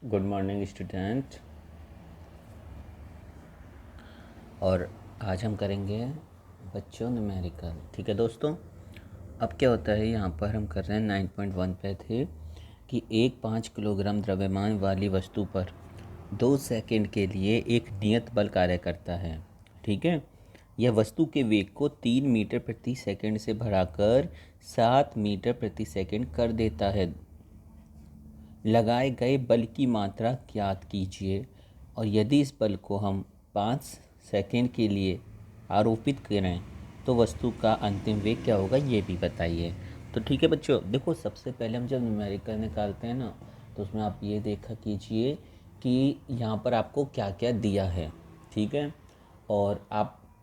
Good morning student. और आज हम करेंगे बच्चों न्यूमेरिकल। ठीक है दोस्तों। अब क्या होता है, यहाँ पर हम कर रहे हैं 9.1 पे थे कि एक 5 किलोग्राम द्रव्यमान वाली वस्तु पर 2 सेकंड के लिए एक नियत बल कार्य करता है। ठीक है। यह वस्तु के वेग को 3 मीटर प्रति सेकंड से बढ़ाकर 7 मीटर प्रति सेकंड कर देता है। लगाए गए बल की मात्रा ज्ञात कीजिए और यदि इस बल को हम 5 सेकंड के लिए आरोपित करें तो वस्तु का अंतिम वेग क्या होगा ये भी बताइए। तो ठीक है बच्चों, देखो सबसे पहले हम जब न्यूमेरिकल निकालते हैं ना तो उसमें आप ये देखा कीजिए कि यहाँ पर आपको क्या क्या दिया है। ठीक है। और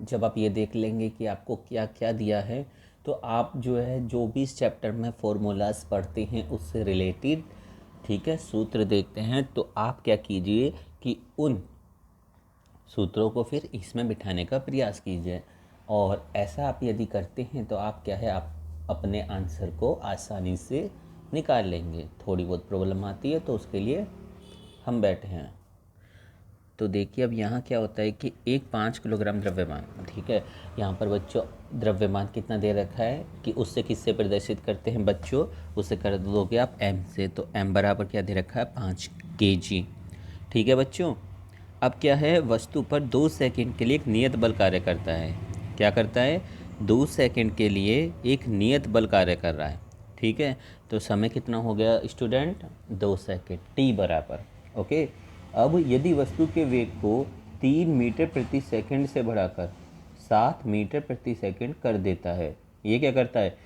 जब आप ये देख लेंगे कि आपको क्या क्या दिया है तो आप जो है जो भी इस चैप्टर में फॉर्मूलाज पढ़ते हैं उससे रिलेटेड, ठीक है, सूत्र देखते हैं तो आप क्या कीजिए कि उन सूत्रों को फिर इसमें बिठाने का प्रयास कीजिए। और ऐसा आप यदि करते हैं तो आप क्या है, आप अपने आंसर को आसानी से निकाल लेंगे। थोड़ी बहुत प्रॉब्लम आती है तो उसके लिए हम बैठे हैं। तो देखिए अब यहाँ क्या होता है कि एक 5 किलोग्राम द्रव्यमान, ठीक है, यहाँ पर बच्चों द्रव्यमान कितना दे रखा है कि उससे किससे प्रदर्शित करते हैं बच्चों, उससे कर दोगे आप m से। तो m बराबर क्या दे रखा है 5 kg। ठीक है बच्चों। अब क्या है, वस्तु पर 2 सेकंड के लिए एक नियत बल कार्य करता है। क्या करता है, 2 सेकंड के लिए एक नियत बल कार्य कर रहा है। ठीक है। तो समय कितना हो गया स्टूडेंट, 2 सेकंड, t बराबर। ओके। अब यदि वस्तु के वेग को 3 मीटर प्रति सेकंड से बढ़ाकर 7 मीटर प्रति सेकंड कर देता है, ये क्या करता है,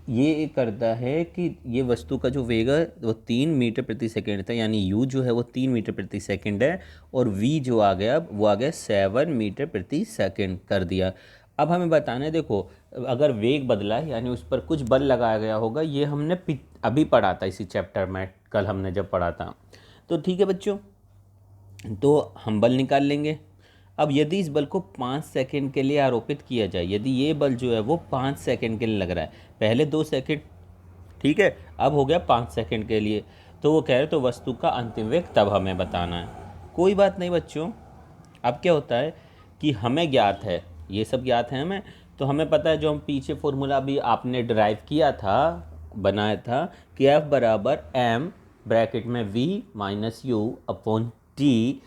ये करता है कि ये वस्तु का जो वेग है वो 3 मीटर प्रति सेकंड था, यानी u जो है वो 3 मीटर प्रति सेकंड है और v जो आ गया वो आ गया 7 मीटर प्रति सेकंड कर दिया। अब हमें बताना है, देखो अगर वेग बदला है यानी उस पर कुछ बल लगाया गया होगा, ये हमने अभी पढ़ा था इसी चैप्टर में, कल हमने जब पढ़ा था। तो ठीक है बच्चों, तो हम बल निकाल लेंगे। अब यदि इस बल को 5 सेकंड के लिए आरोपित किया जाए, यदि ये बल जो है वो 5 सेकंड के लिए लग रहा है, पहले 2 सेकंड, ठीक है, अब हो गया 5 सेकंड के लिए, तो वो कह रहे तो वस्तु का अंतिम वेग तब हमें बताना है। कोई बात नहीं बच्चों। अब क्या होता है कि हमें ज्ञात है, ये सब ज्ञात है हमें, तो हमें पता है जो हम पीछे फॉर्मूला भी आपने ड्राइव किया था, बनाया था कि F बराबर m ब्रैकेट में v minus U upon T.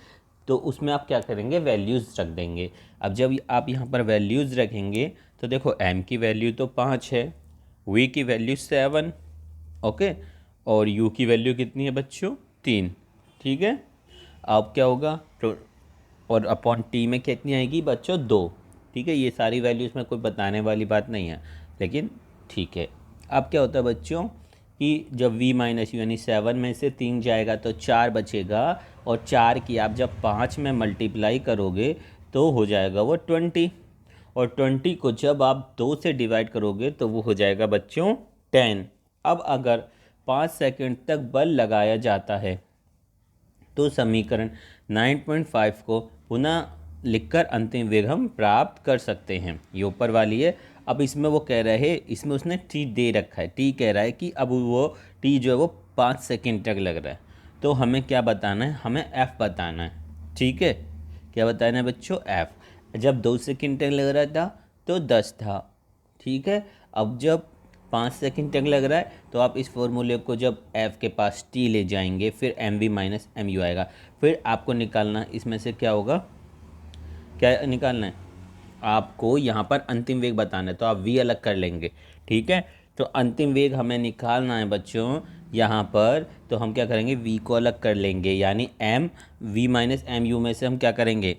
तो उसमें आप क्या करेंगे, वैल्यूज़ रख देंगे। अब जब आप यहाँ पर वैल्यूज़ रखेंगे तो देखो m की वैल्यू तो 5 है, v की वैल्यू 7, ओके, और u की वैल्यू कितनी है बच्चों, 3। ठीक है। अब क्या होगा तो, और अपॉन टी में कितनी आएगी बच्चों, 2। ठीक है, ये सारी वैल्यूज़ में कोई बताने वाली बात नहीं है, लेकिन ठीक है। अब क्या होता है बच्चों कि जब v माइनस यू यानी 7 में से 3 जाएगा तो 4 बचेगा, और 4 की आप जब 5 में मल्टीप्लाई करोगे तो हो जाएगा वो 20, और 20 को जब आप 2 से डिवाइड करोगे तो वो हो जाएगा बच्चों 10। अब अगर 5 सेकंड तक बल लगाया जाता है तो समीकरण 9.5 को पुनः लिखकर अंतिम वेग हम प्राप्त कर सकते हैं। ये ऊपर वाली है। अब इसमें वो कह रहे हैं, इसमें उसने टी दे रखा है, टी कह रहा है कि अब वो टी जो है वो 5 सेकंड तक लग रहा है, तो हमें क्या बताना है, हमें एफ़ बताना है। ठीक है, क्या बताना है बच्चों, एफ़। जब 2 सेकंड तक लग रहा था तो 10 था। ठीक है। अब जब 5 सेकंड तक लग रहा है तो आप इस फॉर्मूले को जब f के पास t ले जाएंगे फिर M V minus M U आएगा। फिर आपको निकालना इसमें से क्या होगा, क्या निकालना है आपको, यहाँ पर अंतिम वेग बताना है तो आप v अलग कर लेंगे। ठीक है। तो अंतिम वेग हमें निकालना है बच्चों यहाँ पर, तो हम क्या करेंगे, v को अलग कर लेंगे, यानी m v minus M U में से हम क्या करेंगे,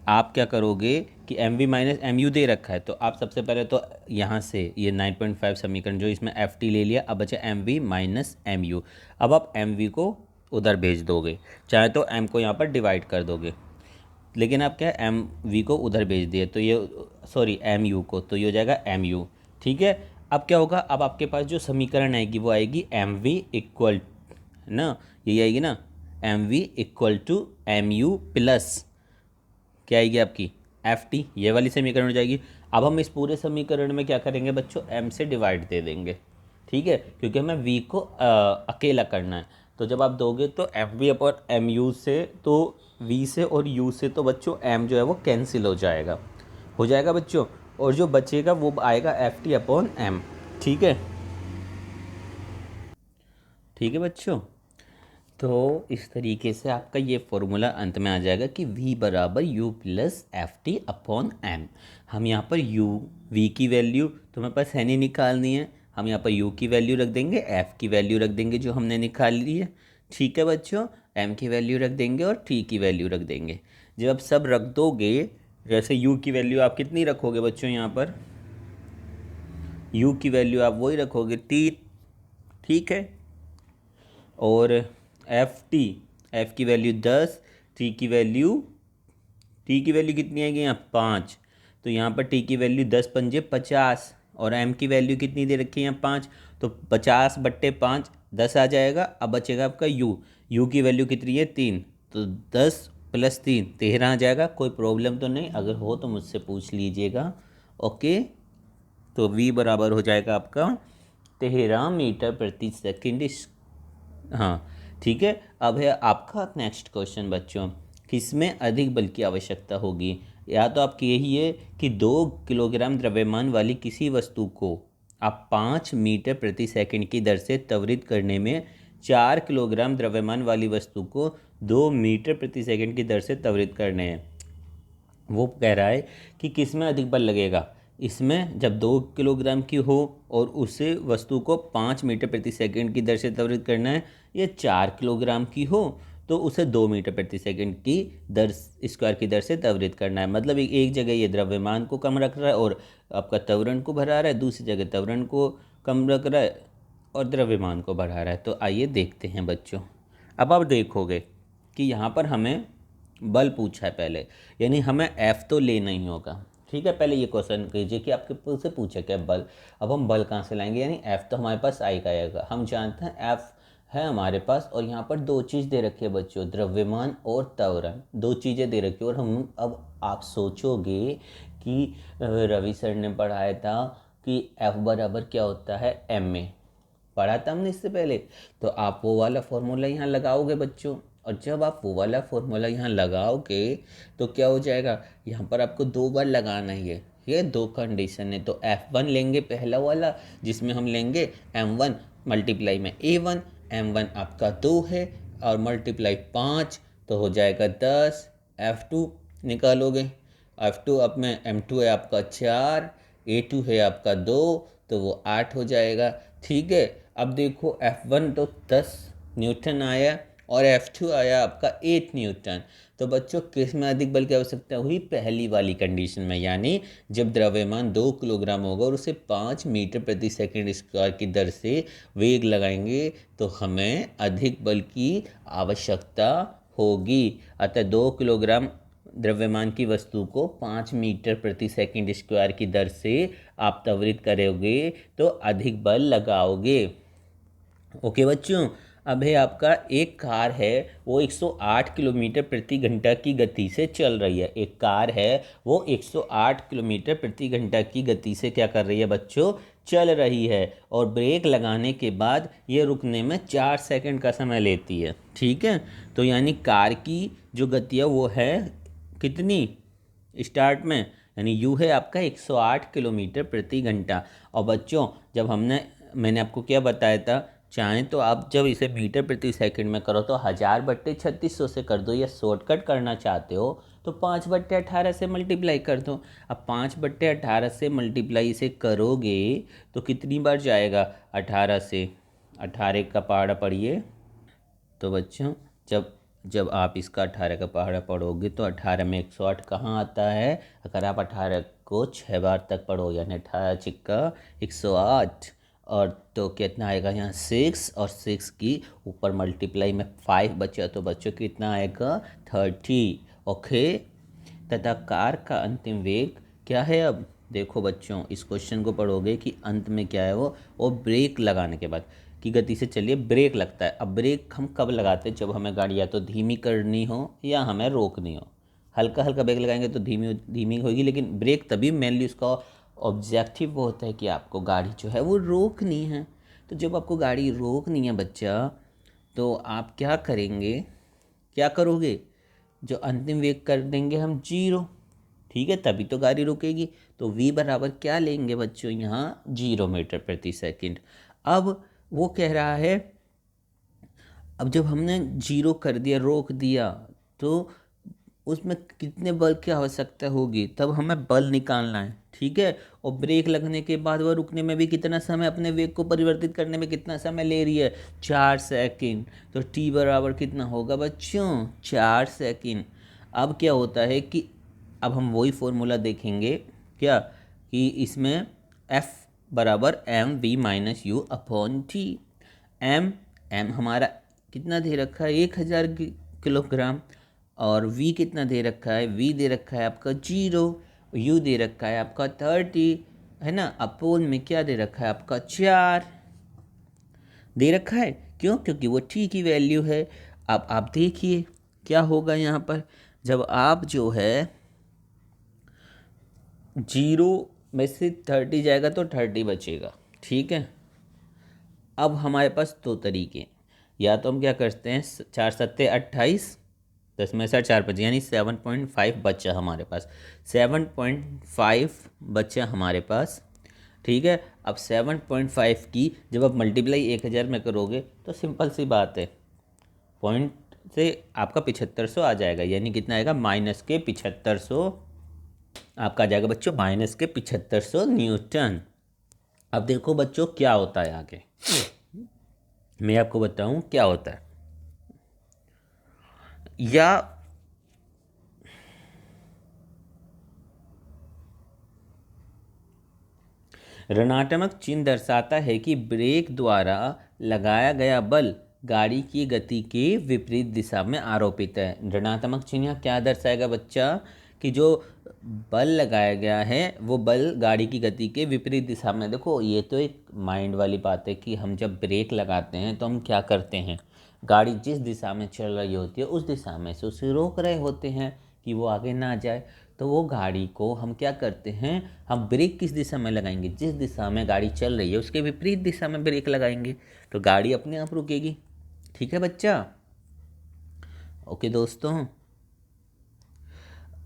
आप क्या करोगे कि M V minus M U दे रखा है तो आप सबसे पहले तो यहाँ से ये 9.5 समीकरण जो इसमें एफ टी ले लिया, अब बचा M V minus M U. अब आप एम वी को उधर भेज दोगे, चाहे तो एम को यहाँ पर डिवाइड कर दोगे, लेकिन आप क्या एम वी को उधर भेज दिए तो ये, सॉरी एम यू को, तो ये हो जाएगा एम यू। ठीक है। अब क्या होगा, अब आपके पास जो समीकरण आएगी वो आएगी एम वी इक्वल ना, यही आएगी ना, M V equal to M U plus क्या आएगी आपकी एफ टी, ये वाली समीकरण हो जाएगी। अब हम इस पूरे समीकरण में क्या करेंगे बच्चों, m से डिवाइड दे देंगे। ठीक है, क्योंकि हमें v को अकेला करना है। तो जब आप दोगे तो M V upon M U से, तो वी से और यू से तो बच्चों एम जो है वो कैंसिल हो जाएगा बच्चों, और जो बचेगा वो आएगा एफ टी अपॉन एम। ठीक है, ठीक है बच्चों। तो इस तरीके से आपका ये फॉर्मूला अंत में आ जाएगा कि v बराबर u plus F T upon M. हम यहाँ पर v की वैल्यू तो हमारे पास है नहीं, निकालनी है, हम यहाँ पर u की वैल्यू रख देंगे, f की वैल्यू रख देंगे जो हमने निकाल ली है। ठीक है बच्चों, m की वैल्यू रख देंगे और t की वैल्यू रख देंगे। जब आप सब रख दोगे, जैसे u की वैल्यू आप कितनी रखोगे बच्चों, यहाँ पर u की वैल्यू आप वही रखोगे t। ठीक है, और एफ की वैल्यू 10, टी की वैल्यू कितनी आएगी यहाँ 5, तो यहाँ पर टी की वैल्यू 10 पंजे 50, और एम की वैल्यू कितनी दे रखी है यहाँ 5, तो 50/5 10 आ जाएगा। अब बचेगा आपका यू की वैल्यू कितनी है 3, तो 10 + 3 13 आ जाएगा। कोई प्रॉब्लम तो नहीं, अगर हो तो मुझसे पूछ लीजिएगा। ओके, तो v बराबर हो जाएगा आपका 13 मीटर प्रति सेकंड। हाँ ठीक है। अब है आपका नेक्स्ट क्वेश्चन बच्चों, किसमें अधिक बल की आवश्यकता होगी। या तो आपकी यही है कि 2 किलोग्राम द्रव्यमान वाली किसी वस्तु को आप 5 मीटर प्रति सेकंड की दर से त्वरित करने में 4 किलोग्राम द्रव्यमान वाली वस्तु को 2 मीटर प्रति सेकंड की दर से त्वरित करने हैं। वो कह रहा है कि किस में अधिक बल लगेगा। इसमें जब 2 किलोग्राम की हो और उसे वस्तु को 5 मीटर प्रति सेकंड की दर से त्वरित करना है, या 4 किलोग्राम की हो तो उसे 2 मीटर प्रति सेकंड की दर स्क्वायर की दर से त्वरित करना है। मतलब एक जगह ये द्रव्यमान को कम रख रहा है और आपका त्वरण को बढ़ा रहा है, दूसरी जगह त्वरण को कम रख रहा है और द्रव्यमान को बढ़ा रहा है। तो आइए देखते हैं बच्चों। अब आप देखोगे कि यहाँ पर हमें बल पूछा है पहले, यानी हमें एफ तो लेना ही होगा। ठीक है, पहले ये क्वेश्चन कीजिए कि आपके से पूछा क्या बल। अब हम बल कहाँ से लाएंगे, यानी एफ तो हमारे पास आई का आएगा। हम जानते हैं एफ है हमारे पास, और यहाँ पर 2 चीज़ दे रखी है बच्चों, द्रव्यमान और त्वरण, 2 चीज़ें दे रखी है। और हम अब आप सोचोगे कि रवि सर ने पढ़ाया था कि एफ बराबर क्या होता है एम में, पढ़ा था हमने इससे पहले। तो आप वो वाला फॉर्मूला यहाँ लगाओगे बच्चों, और जब आप वो वाला फॉर्मूला यहाँ लगाओगे तो क्या हो जाएगा, यहाँ पर आपको 2 बार लगाना ही है। ये 2 कंडीशन है। तो F1 लेंगे पहला वाला, जिसमें हम लेंगे M1 मल्टीप्लाई में A1, M1 आपका 2 है और मल्टीप्लाई 5 तो हो जाएगा 10। F2 निकालोगे, F2 अब में M2 है आपका 4, A2 है आपका 2, तो वो 8 हो जाएगा। ठीक है, अब देखो F1 तो 10 न्यूटन आया और F2 आया आपका 8 न्यूटन। तो बच्चों किस में अधिक बल की आवश्यकता हुई, पहली वाली कंडीशन में, यानी जब द्रव्यमान 2 किलोग्राम होगा और उसे 5 मीटर प्रति सेकंड स्क्वायर की दर से वेग लगाएंगे तो हमें अधिक बल की आवश्यकता होगी। अतः 2 किलोग्राम द्रव्यमान की वस्तु को 5 मीटर प्रति सेकंड स्क्वायर की दर से आप त्वरित करोगे तो अधिक बल लगाओगे। ओके बच्चों, अब है आपका एक कार है, वो 108 किलोमीटर प्रति घंटा की गति से चल रही है। एक कार है वो 108 किलोमीटर प्रति घंटा की गति से क्या कर रही है बच्चों, चल रही है, और ब्रेक लगाने के बाद ये रुकने में 4 सेकंड का समय लेती है। ठीक है, तो यानी कार की जो गति है वो है कितनी स्टार्ट में, यानी यू है आपका 108 किलोमीटर प्रति घंटा। और बच्चों जब मैंने आपको क्या बताया था, चाहें तो आप जब इसे मीटर प्रति सेकंड में करो तो 1000/3600 से कर दो, या शॉर्टकट करना चाहते हो तो 5/18 से मल्टीप्लाई कर दो। अब 5/18 से मल्टीप्लाई इसे करोगे तो कितनी बार जाएगा, 18 से 18 का पहाड़ा पढ़िए। तो बच्चों जब जब आप इसका 18 का पहाड़ा पढ़ोगे तो 18 में 108 कहाँ आता है, अगर आप 18 को 6 बार तक पढ़ो, यानी 18 छिक्का 108, और तो कितना आएगा यहाँ 6, और 6 की ऊपर मल्टीप्लाई में 5 बचा तो बच्चों कितना आएगा 30। ओके, तथा कार का अंतिम वेग क्या है। अब देखो बच्चों इस क्वेश्चन को पढ़ोगे कि अंत में क्या है वो ब्रेक लगाने के बाद की गति से चलिए ब्रेक लगता है। अब ब्रेक हम कब लगाते हैं, जब हमें गाड़ी या तो धीमी करनी हो या हमें रोकनी हो। हल्का हल्का ब्रेक लगाएंगे तो धीमी होगी, लेकिन ब्रेक तभी मेनली उसका ऑब्जेक्टिव वो होता है कि आपको गाड़ी जो है वो रोकनी है। तो जब आपको गाड़ी रोकनी है बच्चा, तो आप क्या करेंगे, क्या करोगे, जो अंतिम वेग कर देंगे हम 0, ठीक है, तभी तो गाड़ी रुकेगी। तो v बराबर क्या लेंगे बच्चों, यहाँ 0 मीटर प्रति सेकंड। अब वो कह रहा है, अब जब हमने 0 कर दिया, रोक दिया, तो उसमें कितने बल की आवश्यकता होगी, तब हमें बल निकालना है, ठीक है। और ब्रेक लगने के बाद वह रुकने में भी कितना समय, अपने वेग को परिवर्तित करने में कितना समय ले रही है, 4 सेकंड। तो t बराबर कितना होगा बच्चों, 4 सेकंड। अब क्या होता है कि अब हम वही फॉर्मूला देखेंगे क्या, कि इसमें F बराबर M V minus U upon T. M हमारा कितना दे रखा है, 1000 किलोग्राम। और v कितना दे रखा है, v दे रखा है आपका 0, u दे रखा है आपका 30, है ना। अपोन में क्या दे रखा है आपका 4 दे रखा है। क्यों, क्योंकि वो t की वैल्यू है। अब आप देखिए क्या होगा यहाँ पर, जब आप जो है 0 में से 30 जाएगा तो 30 बचेगा, ठीक है। अब हमारे पास दो तरीके, या तो हम क्या करते हैं, 4 सत्ते 28, 10 में से 4 बचे, यानी 7.5 बचा हमारे पास, 7.5 बचा हमारे पास, ठीक है। अब 7.5 की जब आप मल्टीप्लाई 1000 में करोगे तो सिंपल सी बात है, पॉइंट से आपका 7500 आ जाएगा, यानी कितना आएगा, माइनस के 7500 आपका आ जाएगा बच्चों, माइनस के 7500 न्यूटन। अब देखो बच्चों क्या होता है आगे, मैं आपको बताऊं क्या होता है। या ऋणात्मक चिन्ह दर्शाता है कि ब्रेक द्वारा लगाया गया बल गाड़ी की गति के विपरीत दिशा में आरोपित है। ऋणात्मक चिन्ह क्या दर्शाएगा बच्चा, कि जो बल लगाया गया है वो बल गाड़ी की गति के विपरीत दिशा में। देखो ये तो एक माइंड वाली बात है कि हम जब ब्रेक लगाते हैं तो हम क्या करते हैं, गाड़ी जिस दिशा में चल रही होती है उस दिशा में से उसे रोक रहे होते हैं कि वो आगे ना जाए। तो वो गाड़ी को हम क्या करते हैं, हम ब्रेक किस दिशा में लगाएंगे, जिस दिशा में गाड़ी चल रही है उसके विपरीत दिशा में ब्रेक लगाएंगे, तो गाड़ी अपने आप रुकेगी, ठीक है बच्चा। ओके दोस्तों,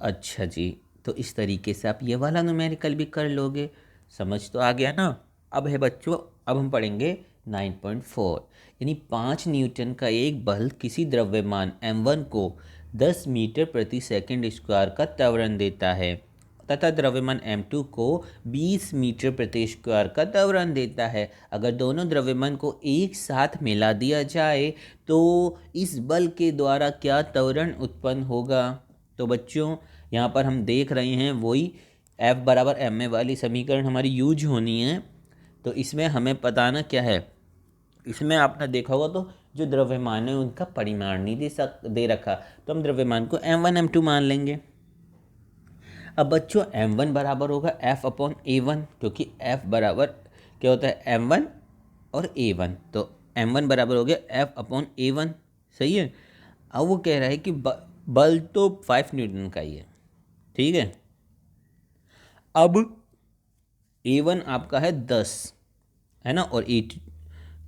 अच्छा जी, तो इस तरीके से आप ये वाला न्यूमेरिकल भी कर लोगे, समझ तो आ गया ना। अब है बच्चों, अब हम पढ़ेंगे 9.4, यानी 5 न्यूटन का एक बल किसी द्रव्यमान m1 को 10 मीटर प्रति सेकंड स्क्वायर का त्वरण देता है तथा द्रव्यमान m2 को 20 मीटर प्रति स्क्वायर का त्वरण देता है। अगर दोनों द्रव्यमान को एक साथ मिला दिया जाए तो इस बल के द्वारा क्या त्वरण उत्पन्न होगा। तो बच्चों यहाँ पर हम देख रहे हैं वही F बराबर एम ए वाली समीकरण हमारी यूज होनी है। तो इसमें हमें बताना क्या है, इसमें आपने देखा होगा तो जो द्रव्यमान है उनका परिमाण नहीं दे रखा, तो हम द्रव्यमान को m1 m2 मान लेंगे। अब बच्चों m1 बराबर होगा F अपॉन A1, क्योंकि F बराबर क्या होता है, m1 और A1, तो m1 बराबर हो गया F अपॉन A1, सही है। अब वो कह रहा है कि बल तो 5 न्यूटन का ही है, ठीक है। अब A1 आपका है 10, है ना, और A2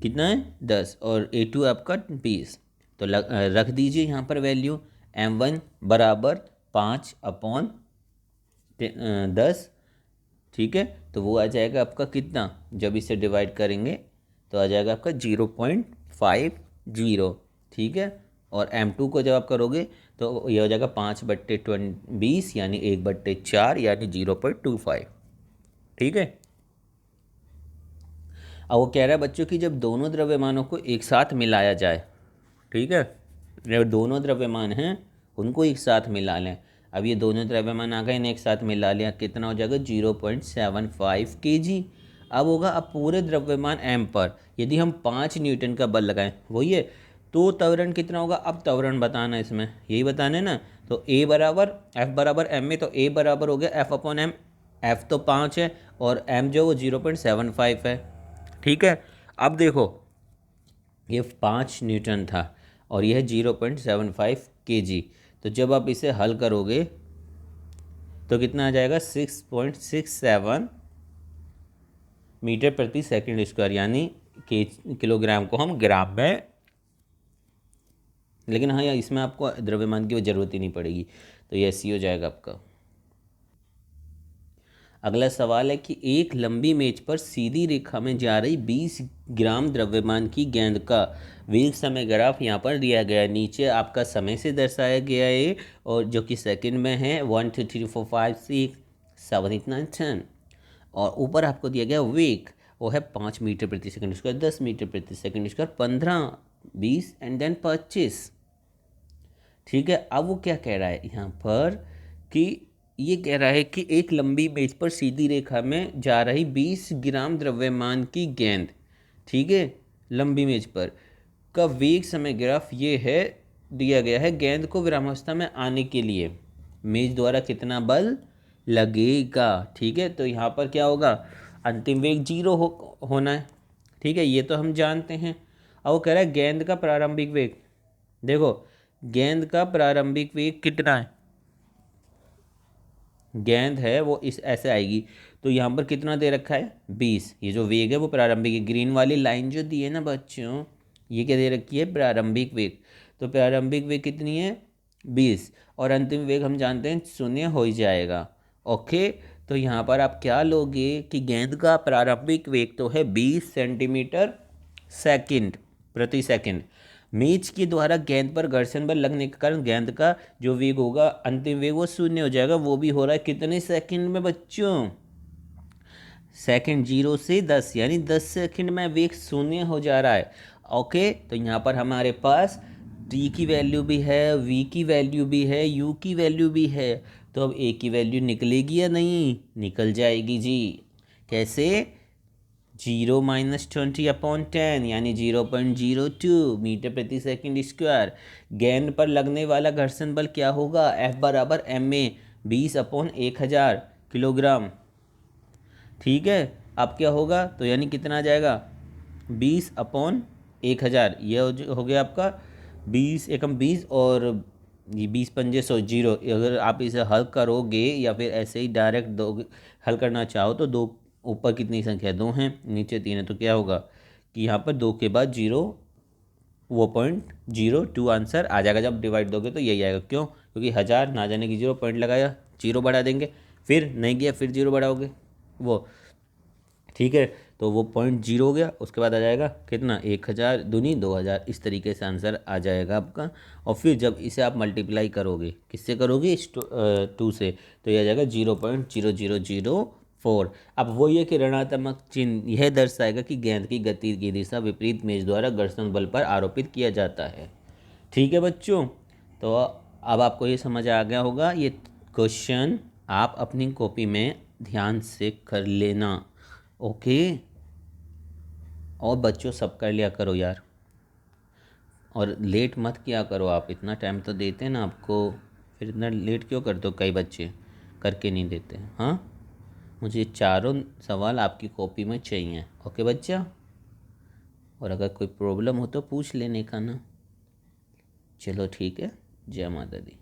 कितना है 10, और A2 आपका 20, तो रख दीजिए यहाँ पर वैल्यू, m1 बराबर 5 अपॉन 10, ठीक है। तो वो आ जाएगा आपका कितना, जब इसे डिवाइड करेंगे तो आ जाएगा आपका 0.50, ठीक है। और m2 को जब आप करोगे तो ये हो जाएगा 5/20, यानी 1/4, यानी 0.25, ठीक है। अब वो कह रहा है बच्चों कि जब दोनों द्रव्यमानों को एक साथ मिलाया जाए, ठीक है, जब दोनों द्रव्यमान हैं उनको एक साथ मिला लें। अब ये दोनों द्रव्यमान आ गए, इन्हें एक साथ मिला लिया, कितना हो जाएगा 0.75 kg। अब होगा, अब पूरे द्रव्यमान m पर यदि हम 5 न्यूटन का बल लगाएं, वही है, तो त्वरण कितना होगा। अब त्वरण बताना है इसमें, यही बताना है ना। तो a बराबर F बराबर m में, तो a बराबर हो गया F अपॉन m, F तो 5 है और m जो वो 0.75 है, ठीक है। अब देखो ये 5 न्यूटन था और यह 0.75 kg, तो जब आप इसे हल करोगे तो कितना आ जाएगा 6.67 मीटर प्रति सेकंड स्क्वायर, यानी किलोग्राम को हम ग्राम में लेकिन हाँ यार, इसमें आपको द्रव्यमान की ज़रूरत ही नहीं पड़ेगी, तो ये ऐसे ही हो जाएगा आपका। अगला सवाल है कि एक लंबी मेज पर सीधी रेखा में जा रही 20 ग्राम द्रव्यमान की गेंद का वेग समय ग्राफ यहाँ पर दिया गया है। नीचे आपका समय से दर्शाया गया है, और जो कि सेकंड में है 1 2 3 4 5 6 7 8 9 10। और ऊपर आपको दिया गया वेग, वो है 5 मीटर प्रति सेकंड स्क्वायर, 10 मीटर प्रति सेकंड स्क्वायर, 15, 20 एंड देन 25। ठीक है, अब वो क्या कह रहा है यहाँ पर कि ये कह रहा है कि एक लंबी मेज पर सीधी रेखा में जा रही 20 ग्राम द्रव्यमान की गेंद, ठीक है, लंबी मेज पर का वेग समय ग्राफ ये है, दिया गया है। गेंद को विरामावस्था में आने के लिए मेज द्वारा कितना बल लगेगा। ठीक है, तो यहाँ पर क्या होगा, अंतिम वेग 0 होना है। ठीक है, ये तो हम जानते हैं। अब वो कह रहा है गेंद का प्रारंभिक वेग, देखो गेंद का प्रारंभिक वेग कितना है, गेंद है वो इस ऐसे आएगी, तो यहाँ पर कितना दे रखा है 20। ये जो वेग है वो प्रारंभिक, ग्रीन वाली लाइन जो दी है ना बच्चों, ये क्या दे रखी है, प्रारंभिक वेग। तो प्रारंभिक वेग कितनी है 20, और अंतिम वेग हम जानते हैं 0 हो ही जाएगा। ओके, तो यहाँ पर आप क्या लोगे कि गेंद का प्रारंभिक वेग तो है 20 सेंटीमीटर सेकंड प्रति सेकंड। मेज के द्वारा गेंद पर घर्षण बल लगने के कारण गेंद का जो वेग होगा, अंतिम वेग, वो 0 हो जाएगा। वो भी हो रहा है कितने सेकंड में बच्चों, सेकंड 0 से 10, यानी 10 सेकंड में वेग 0 हो जा रहा है। ओके, तो यहाँ पर हमारे पास टी की वैल्यू भी है, वी की वैल्यू भी है, यू की वैल्यू भी है। तो अब ए की वैल्यू निकलेगी या नहीं, निकल जाएगी जी। कैसे, 0 - 20/10 यानी 0.02 मीटर प्रति सेकंड स्क्वायर। गेंद पर लगने वाला घर्षण बल क्या होगा, F बराबर ma 20/1000 किलोग्राम। ठीक है, अब क्या होगा, तो यानी कितना आ जाएगा 20/1000। ये हो गया आपका 20 एकम 20, और ये 20 पंजे 100, 0। अगर आप इसे हल करोगे या फिर ऐसे ही डायरेक्ट दो हल करना चाहो तो दो ऊपर कितनी संख्या, 2 हैं, नीचे 3 है, तो क्या होगा कि यहाँ पर 2 के बाद 0, वो 0.02 आंसर आ जाएगा। जब डिवाइड दोगे तो यही आएगा। क्यों, क्योंकि 1000 ना जाने की 0 पॉइंट लगाया, 0 बढ़ा देंगे, फिर नहीं गया फिर 0 बढ़ाओगे वो। ठीक है, तो वो 0.0 हो गया, उसके बाद आ जाएगा कितना 1000 दूनी 2000, इस तरीके से आंसर आ जाएगा आपका। और फिर जब इसे आप मल्टीप्लाई करोगे, किससे करोगे, इस 2 से, तो यह आ जाएगा 0.0004। अब वो ये कि ऋणात्मक चिन्ह यह दर्शाएगा कि गेंद की गति की दिशा विपरीत मेज द्वारा घर्षण बल पर आरोपित किया जाता है। ठीक है बच्चों, तो अब आपको ये समझ आ गया होगा। ये क्वेश्चन आप अपनी कॉपी में ध्यान से कर लेना। ओके, और बच्चों सब कर लिया करो यार, और लेट मत किया करो। आप इतना टाइम तो देते हैं ना आपको, फिर इतना लेट क्यों करते हो, कई बच्चे करके नहीं देते। हाँ, मुझे चारों सवाल आपकी कॉपी में चाहिए। ओके बच्चा, और अगर कोई प्रॉब्लम हो तो पूछ लेने का ना। चलो ठीक है, जय माता दी।